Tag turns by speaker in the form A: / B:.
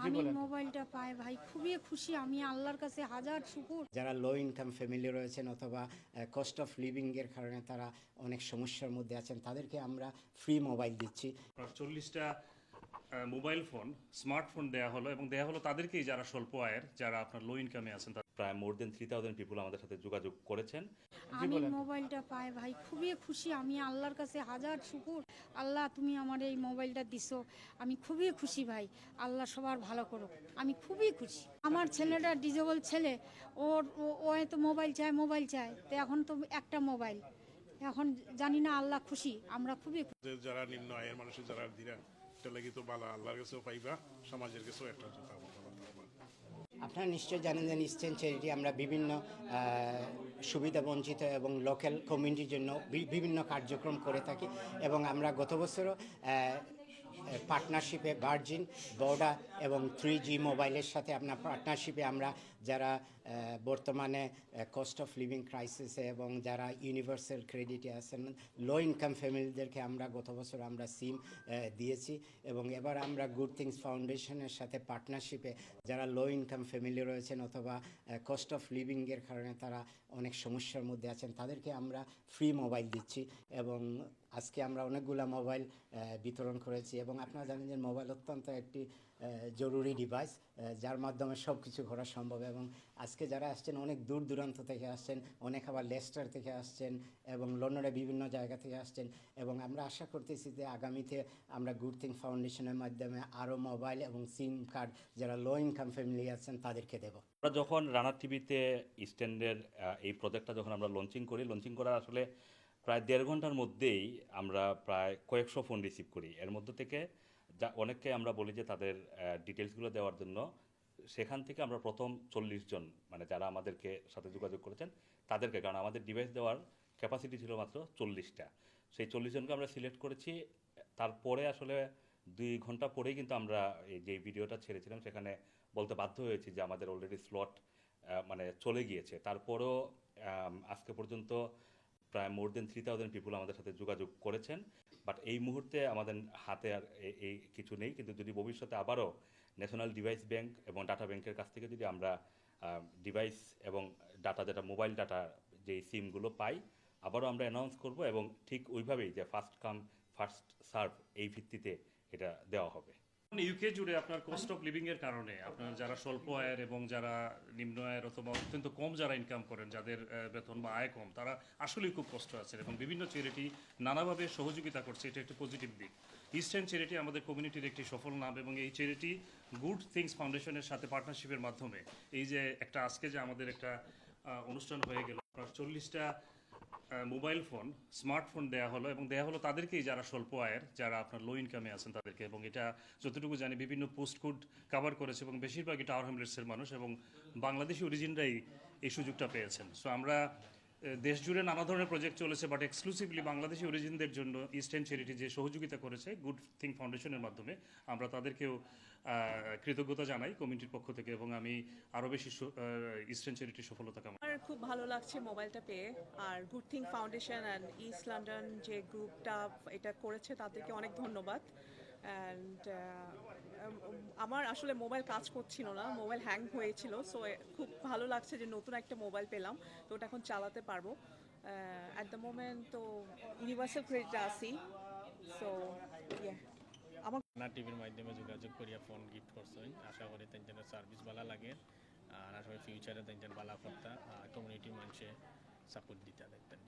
A: আমি মোবাইলটা পাই ভাই খুবই খুশি, আমি আল্লাহর কাছে হাজার শুকর।
B: যারা লো ইনকাম ফ্যামিলি রয়েছেন অথবা কস্ট অফ লিভিংয়ের কারণে তারা অনেক সমস্যার মধ্যে আছেন, তাদেরকে আমরা ফ্রি মোবাইল দিচ্ছি।
C: 40টা মোবাইল ফোন, স্মার্টফোন দেয়া হলো এবং দেয়া হলো তাদেরকেই যারা স্বল্প আয়ের, যারা আপনার লো ইনকামে আছেন।
D: প্রায় মোর দেন 3000 পিপুল আমাদের সাথে যোগাযোগ করেছেন।
A: আমি মোবাইলটা পাই ভাই খুবই খুশি, আমি আল্লাহর কাছে হাজার শুকর। আল্লাহ তুমি আমার এই মোবাইলটা দিছো, আমি খুবই খুশি ভাই। আল্লাহ সবার ভালো করুক, আমি খুবই খুশি। আমার ছেলেটা ডিজেবল ছেলে, ও তো মোবাইল চায় তো এখন তো একটা মোবাইল, এখন জানি না, আল্লাহ খুশি, আমরা খুবই খুশি।
E: যারা নিম্ন আয়ের মানুষের যারা দিরা এটা লাগি তো ভালো, আল্লাহর কাছেও পাইবা, সমাজের কাছেও একটা
B: আপনারা নিশ্চয়ই জানেন যে ইস্টার্ন চ্যারিটি আমরা বিভিন্ন সুবিধা বঞ্চিত এবং লোকাল কমিউনিটির জন্য বিভিন্ন কার্যক্রম করে থাকি এবং আমরা গত বছরও পার্টনারশিপে ভার্জিন, বোডা এবং 3G মোবাইলের সাথে আপনার পার্টনারশিপে আমরা যারা বর্তমানে কস্ট অফ লিভিং ক্রাইসিসে এবং যারা ইউনিভার্সাল ক্রেডিটে আছেন লো ইনকাম ফ্যামিলিদেরকে আমরা গত বছর আমরা সিম দিয়েছি এবং এবার আমরা গুড থিংস ফাউন্ডেশনের সাথে পার্টনারশিপে যারা লো ইনকাম ফ্যামিলি রয়েছেন অথবা কস্ট অফ লিভিংয়ের কারণে তারা অনেক সমস্যার মধ্যে আছেন, তাদেরকে আমরা ফ্রি মোবাইল দিচ্ছি এবং আজকে আমরা অনেকগুলো মোবাইল বিতরণ করেছি এবং আপনারা জানেন যে মোবাইল অত্যন্ত একটি জরুরি ডিভাইস যার মাধ্যমে সব কিছু করা সম্ভব এবং আজকে যারা আসছেন অনেক দূর দূরান্ত থেকে আসছেন, অনেক আবার লেস্টার থেকে আসছেন এবং লন্ডনের বিভিন্ন জায়গা থেকে আসছেন এবং আমরা আশা করতেছি যে আগামীতে আমরা গুড থিং ফাউন্ডেশনের মাধ্যমে আরও মোবাইল এবং সিম কার্ড যারা লো ইনকাম ফ্যামিলি আছেন তাদেরকে দেব।
D: আমরা যখন রানার টিভিতে ইস্টার্নের এই প্রজেক্টটা যখন আমরা লঞ্চিং করার আসলে প্রায় 1.5 ঘন্টার মধ্যেই আমরা প্রায় কয়েকশো ফোন রিসিভ করি। এর মধ্যে থেকে যা অনেককে আমরা বলি যে তাদের ডিটেলসগুলো দেওয়ার জন্য, সেখান থেকে আমরা প্রথম 40 জন মানে যারা আমাদেরকে সাথে যোগাযোগ করেছেন তাদেরকে, কারণ আমাদের ডিভাইস দেওয়ার ক্যাপাসিটি ছিল মাত্র 40টা, সেই 40 জনকে আমরা সিলেক্ট করেছি। তারপরে আসলে 2 ঘন্টা পরেই কিন্তু আমরা এই যে ভিডিওটা ছেড়েছিলাম সেখানে বলতে বাধ্য হয়েছি যে আমাদের অলরেডি স্লট মানে চলে গিয়েছে। তারপরও আজকে পর্যন্ত প্রায় মোর দেন 3000 পিপুল আমাদের সাথে যোগাযোগ করেছেন। বাট এই মুহূর্তে আমাদের হাতে আর এই কিছু নেই, কিন্তু যদি ভবিষ্যতে আবারও ন্যাশনাল ডিভাইস ব্যাংক এবং ডাটা ব্যাংকের কাছ থেকে যদি আমরা ডিভাইস এবং ডাটা, যেটা মোবাইল ডাটা যেই সিমগুলো পাই, আবারও আমরা অ্যানাউন্স করব এবং ঠিক ওইভাবেই যে ফার্স্ট কাম ফার্স্ট সার্ভ এই ভিত্তিতে এটা দেওয়া হবে।
C: ইউকে জুড়ে আপনার কস্ট অফ লিভিং এর কারণে আপনার যারা স্বল্প আয়ের এবং যারা নিম্ন আয়ের অথবা অত্যন্ত কম যারা ইনকাম করেন, যাদের বেতন বা আয় কম, তারা আসলেই খুব কষ্ট আছেন এবং বিভিন্ন চ্যারিটি নানাভাবে সহযোগিতা করছে। এটা একটা পজিটিভ দিক। ইস্টার্ন চ্যারিটি আমাদের কমিউনিটির একটি সফল নাম এবং এই চ্যারিটি গুড থিংস ফাউন্ডেশনের সাথে পার্টনারশিপের মাধ্যমে এই যে একটা আজকে যে আমাদের একটা অনুষ্ঠান হয়ে গেল, আপনার 40টা মোবাইল ফোন, স্মার্টফোন দেয়া হলো এবং দেয়া হলো তাদেরকেই যারা স্বল্প আয়ের, যারা আপনার লো ইনকামে আছেন তাদেরকে, এবং এটা যতটুকু জানি বিভিন্ন পোস্ট কোড কভার করেছে এবং বেশিরভাগই টাওয়ার হ্যামলেটসের মানুষ এবং বাংলাদেশি অরিজিনরাই এই সুযোগটা পেয়েছেন। সো আমরা দেশ জুড়ে নানা ধরনের প্রজেক্ট চলেছে, বাট এক্সক্লুসিভলি বাংলাদেশি অরিজিনদের জন্য ইস্টার্ন চ্যারিটি যে সহযোগিতা করেছে গুড থিং ফাউন্ডেশনের মাধ্যমে, আমরা তাদেরকেও কৃতজ্ঞতা জানাই কমিউনিটির পক্ষ থেকে এবং আমি আরও বেশি ইস্টার্ন চ্যারিটির সফলতা কামনা।
F: আমার খুব ভালো লাগছে মোবাইলটা পেয়ে, আর good thing foundation and east London যে গ্রুপটা এটা করেছে তাদেরকে অনেক ধন্যবাদ। অ্যান্ড আমার আসলে মোবাইল কাজ করছিল না, মোবাইল হ্যাং হয়েছিল, সো খুব ভালো লাগছে যে নতুন একটা মোবাইল পেলাম, তো ওটা এখন চালাতে পারবো। অ্যাট দ্য মোমেন্ট তো ইউনিভার্সাল ক্রেডিটে আসি, সো আমার
G: না টিভির মাধ্যমে যোগাযোগ করিয়া ফোন গিফট করছেন। আশা করি তাদের সার্ভিস ভালো লাগে আর আসলে ফিউচারে তাদের ভালো করতে কমিউনিটি মানুষে সাপোর্ট দিতে দেখতেন।